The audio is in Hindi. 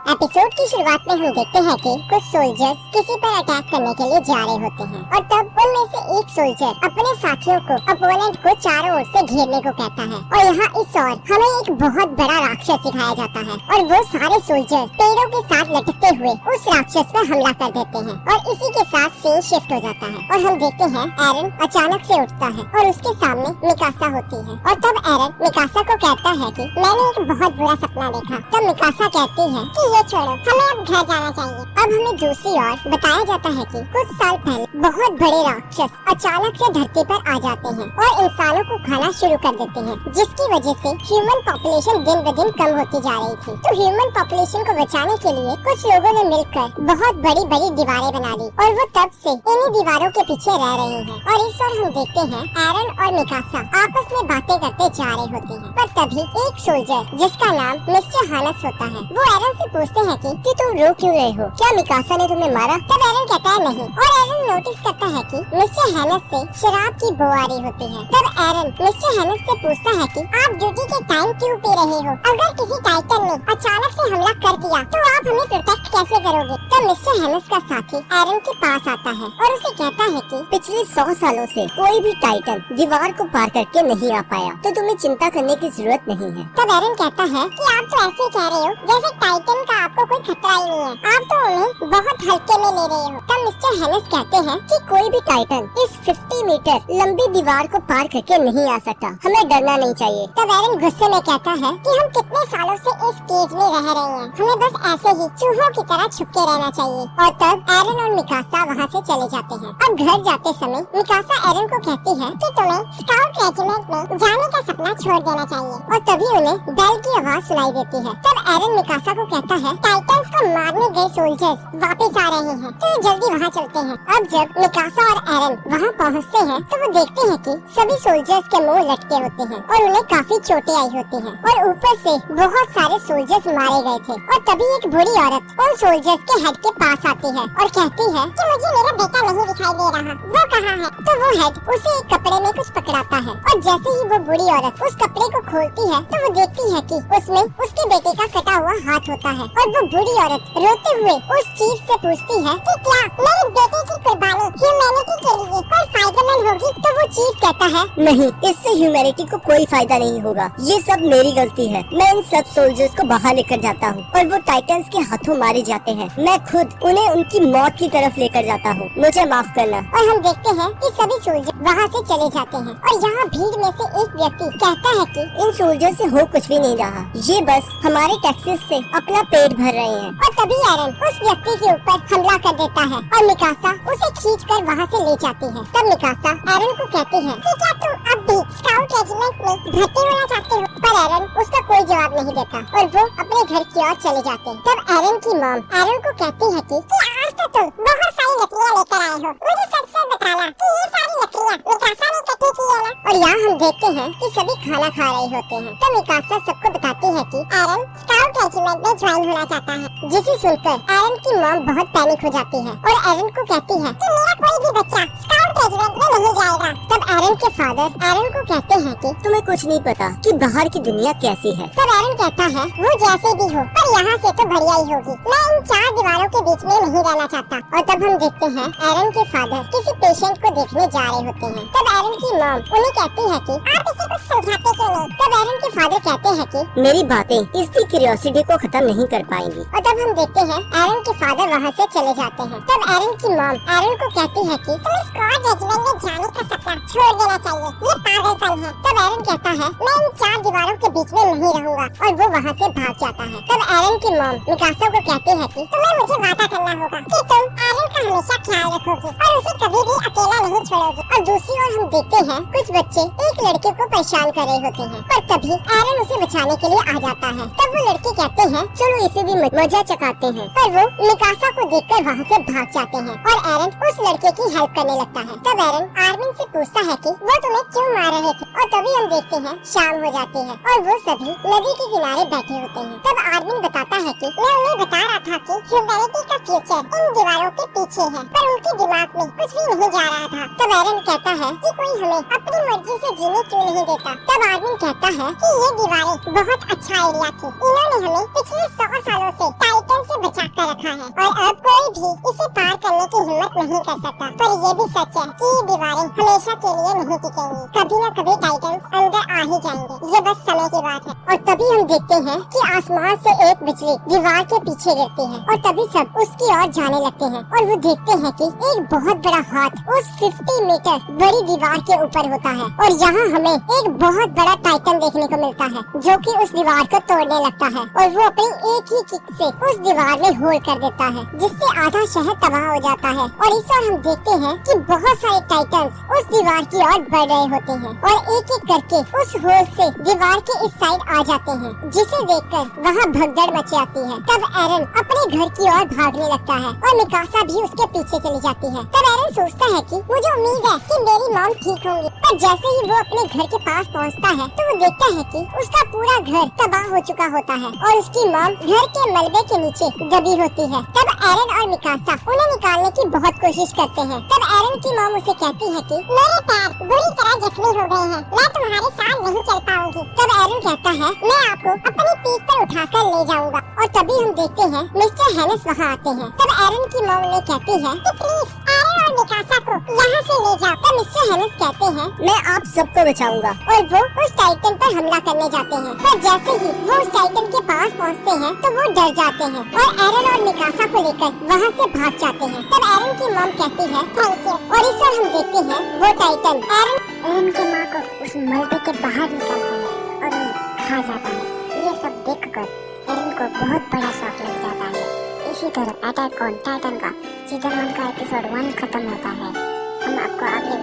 एपिसोड की शुरुआत में हम देखते हैं कि कुछ सोल्जर्स किसी पर अटैक करने के लिए जा रहे होते हैं और तब उनमें से एक सोल्जर अपने साथियों को अपोनेंट को चारों ओर से घेरने को कहता है और यहाँ इस ओर हमें एक बहुत बड़ा राक्षस दिखाया जाता है और वो सारे सोल्जर्स पेड़ों के साथ लटकते हुए उस राक्षस पर हमला कर देते हैं और इसी के साथ सीन शिफ्ट हो जाता है और हम देखते हैं एरन अचानक से उठता है और उसके सामने मिकासा होती है और तब एरन मिकासा को कहता है कि मैंने एक बहुत बुरा सपना देखा। तब मिकासा कहती है कि ये छोड़ो, हमें अब घर जाना चाहिए। अब हमें दूसरी ओर बताया जाता है कि कुछ साल पहले बहुत बड़े राक्षस अचानक से धरती पर आ जाते हैं और इंसानों को खाना शुरू कर देते हैं, जिसकी वजह से ह्यूमन पॉपुलेशन दिन ब दिन कम होती जा रही थी। तो ह्यूमन पॉपुलेशन को बचाने के लिए कुछ लोगों ने मिलकर बहुत बड़ी बड़ी दीवारें बना ली और वो तब से इन्हीं दीवारों के पीछे रह रहे हैं। और इस ओर हम देखते हैं एरन और मिकासा आपस में बातें करते जा रहे होते हैं, पर तभी एक सोल्जर जिसका नाम मिस्टर हानस होता है वो एरन से पूछते हैं कि तुम रो क्यों रहे हो, क्या मिकासा ने तुम्हें मारा? तब एरन कहता है नहीं, और एरन नोटिस करता है कि मिस्टर हानस से शराब की बू आ रही होती है। तब एरन मिस्टर हानस से पूछता है कि आप ड्यूटी के टाइम क्यों पी रहे हो? अगर किसी टाइटन ने अचानक से हमला कर दिया तो आप हमें प्रोटेक्ट कैसे करोगे? तब मिस्टर हानस का साथी एरन के पास आता है और उसे कहता है कि पिछले 100 सालों से कोई भी टाइटन दीवार को पार करके नहीं आ पाया, तो तुम्हें चिंता करने की जरूरत नहीं है। तब एरन कहता है कि आप तो ऐसे कह रहे हो जैसे टाइटन का आपको कोई खतरा ही नहीं है, आप तो उन्हें बहुत हल्के में ले रहे हो। तब मिस्टर हेनस कहते हैं कि कोई भी टाइटन इस 50 मीटर लंबी दीवार को पार करके नहीं आ सकता, हमें डरना नहीं चाहिए। तब एरन गुस्से में कहता है कि हम कितने सालों से इस केज में रह रहे हैं, हमें बस ऐसे ही चूहों की तरह छुपके रहना चाहिए। और तब एरन और मिकासा वहाँ से चले जाते हैं। अब घर जाते समय मिकासा एरन को कहती है कि तुम्हें स्काउट रेजिमेंट में जाने का सपना छोड़ देना चाहिए। और तभी उन्हें बेल की आवाज सुनाई देती है। तब एरन मिकासा को कहता है टाइटन्स को मारने गए सोल्जर्स वापस आ रहे हैं, तो जल्दी वहाँ चलते हैं। अब जब मिकासा और एरन वहाँ पहुँचते हैं तो वो देखते हैं कि सभी सोल्जर्स के मुंह लटके होते हैं और उन्हें काफी चोटें आई होती हैं और ऊपर से बहुत सारे सोल्जर्स मारे गए थे। और तभी एक बुरी औरत उन सोल्जर्स के हेड के पास आती है और कहती है कि मुझे मेरा बेटा नहीं दिखाई दे रहा, वो कहाँ है? तो वो हेड उसे एक कपड़े में कुछ पकड़ाता है और जैसे ही वो बुरी औरत उस कपड़े को खोलती है तो वो देखती है कि उसमें उसके बेटे का कटा हुआ हाथ होता है। और वो बुरी औरत रोते हुए उस चीफ से पूछती है कि क्या मेरे बेटे की कुर्बानी ह्यूमैनिटी के लिए कोई फायदेमंद होगी? तो वो चीफ कहता है नहीं, इससे ह्यूमैनिटी को कोई फायदा नहीं होगा, ये सब मेरी गलती है। मैं इन सब सोल्जर्स को बाहर लेकर जाता हूँ और वो टाइटन्स के हाथों मारे जाते हैं, मैं खुद उन्हें उनकी मौत की तरफ लेकर जाता हूँ, मुझे माफ करना। और हम देखते हैं कि सभी सोल्जर वहाँ से चले जाते हैं और यहाँ भीड़ में से एक व्यक्ति कहता है कि इन सोल्जर से हो कुछ भी नहीं रहा, ये बस हमारे टैक्सेस से अपना पेट भर रहे हैं। और तभी एरन उस व्यक्ति के ऊपर हमला कर देता है और मिकासा उसे खींचकर वहाँ से ले जाती है। तब मिकासा एरन को कहती है कि क्या तुम अब भी स्काउट रेजिमेंट में भर्ती होना चाहते हो? पर एरन उसका कोई जवाब नहीं देता और वो अपने घर की ओर चले जाते हैं। तब एरन की मॉम एरन को कहती है कि आज तो तुम बहुत सारी लकड़ियाँ लेकर आए हो, मुझे सच बताना कि ये सारी लकड़ियाँ मिकासा ने इकट्ठी की है ना? और यहाँ हम देखते हैं कि सभी खाना खा रहे होते हैं। तो मिकासा सबको बताती है कि एरन स्काउट रेजिमेंट में ज्वाइन होना चाहता है, जिसे सुनकर एरन की मॉम बहुत पैनिक हो जाती है और एरन को कहती है कि मेरा कोई भी बच्चा स्काउट रेजिमेंट में नहीं जाएगा। तब एरन के फादर एरन को कहते हैं कि तुम्हें कुछ नहीं पता कि बाहर की दुनिया कैसी है। तब एरन कहता है वो जैसे भी हो पर यहाँ से तो बढ़िया ही होगी, मैं इन 4 दीवारों के बीच में नहीं रहना चाहता। और तब हम देखते हैं एरन के फादर किसी पेशेंट को देखने जा रहे होते हैं। तब एरन की मॉम उन्हें कहती है कि आप इसे कुछ समझाते क्यों नहीं? तब एरन के फादर कहते हैं कि मेरी बातें इसकी क्यूरियोसिटी को खत्म नहीं कर पाएंगी। और तब हम देखते हैं एरन के फादर वहाँ से चले जाते हैं। तब एरन की मॉम एरन को कहती है कि तुम्हें स्क्वाड रेजिमेंट में जाने का सपना छोड़ देना चाहिए, ये पागलपन है। तब एरन कहता है मैं इन 4 दीवारों के बीच में नहीं रहूंगा और वो वहाँ से भाग जाता है। तब एरन की मॉम मिकासा को कहती है कि तुम्हें मुझे वादा करना होगा कि तुम एरन का हमेशा ख्याल रखोगी और उसे कभी भी अकेला नहीं छोड़ोगी। और दूसरी ओर हम देखते हैं कुछ बच्चे एक लड़के को परेशान कर रहे होते हैं, पर तभी एरन उसे बचाने के लिए आ जाता है। तब वो लड़के कहते हैं चलो इसे भी मजा चकाते हैं, पर वो मिकासा को देखकर वहाँ से भाग जाते हैं और एरन उस लड़के की हेल्प करने लगता है। तब एरन आर्मिन से पूछता है कि वो तुम्हें क्यों मार रहे थे? और तभी हम देखते हैं शाम हो जाती है और वो सभी नदी के किनारे बैठे होते हैं। तब आर्मिन बताता है कि मैं उन्हें बता रहा था कि ह्यूमैनिटी का फ्यूचर इन दीवारों के पीछे है, पर उनके दिमाग में कुछ भी नहीं जा रहा था। तब एरन कहता है कि कोई हमें अपनी मर्जी से जीने क्यों नहीं देता? तब आर्मिन कहता है कि ये दीवारें बहुत अच्छा आइडिया थी, इन्होंने हमें पिछले 100 सालों से टाइटन है और अब कोई भी इसे पार करने की हिम्मत नहीं कर सकता। पर ये भी सच है कि ये दीवारें हमेशा के लिए नहीं टिकेंगी, कभी न कभी टाइटन्स अंदर आ ही जाएंगे, ये बस समय की बात है। और तभी हम देखते हैं कि आसमान से एक बिजली दीवार के पीछे गिरती है और तभी सब उसकी ओर जाने लगते हैं और वो देखते हैं कि एक बहुत बड़ा हाथ उस 50 मीटर बड़ी दीवार के ऊपर होता है और यहाँ हमें एक बहुत बड़ा टाइटन देखने को मिलता है जो कि उस दीवार को तोड़ने लगता है और वो अपनी एक ही किक से उस दीवार में होल कर देता है, जिससे आधा शहर तबाह हो जाता है। और इस ओर हम देखते हैं कि बहुत सारे टाइटन्स उस दीवार की ओर बढ़ रहे होते हैं और एक एक करके उस होल से दीवार के इस साइड आ जाते हैं, जिसे देखकर वहाँ भगदड़ मच जाती है। तब एरन अपने घर की ओर भागने लगता है और मिकासा भी उसके पीछे चली जाती है। तब एरन सोचता है कि मुझे उम्मीद है कि मेरी मॉम ठीक होंगी, पर जैसे ही वो अपने घर के पास पहुंचता है तो वो देखता है कि उसका पूरा घर तबाह हो चुका होता है और उसकी मॉम घर के मलबे के नीचे दबी होती है। तब एरन और मिकासा उन्हें निकालने की बहुत कोशिश करते हैं। तब एरन की मॉम उसे कहती है कि मेरे पैर बुरी तरह जख्मी हो गए हैं, मैं तुम्हारे साथ नहीं चल पाऊंगी। तब एरन कहता है मैं आपको अपनी पीठ पर उठाकर ले जाऊंगा और तभी हम देखते हैं मिस्टर हेनिस वहाँ आते हैं। तब एरन की मॉम उन्हें कहती है कि प्लीज एरन और मिकासा को यहाँ से ले जाओ। तब मिस्टर हेनिस कहते हैं मैं आप सबको बचाऊंगा और वो उस टाइटन पर हमला करने जाते हैं। पर जैसे ही वो उस टाइटन के पास पहुँचते हैं तो वो डर जाते हैं और एरन और मिकासा को लेकर वहाँ से भाग जाते हैं। तब एरन की मॉम कहती है थैंक यू और इस ओर हम देखते हैं वो टाइटन एरन की माँ को उस मलबे के बाहर निकालता है और उन्हें खा जाता है। ये सब देखकर एरन को बहुत बड़ा शॉक लग जाता है। इसी तरह अटैक ऑन टाइटन का सीजन 1 का एपिसोड 1 खत्म होता है। हम आपको अगले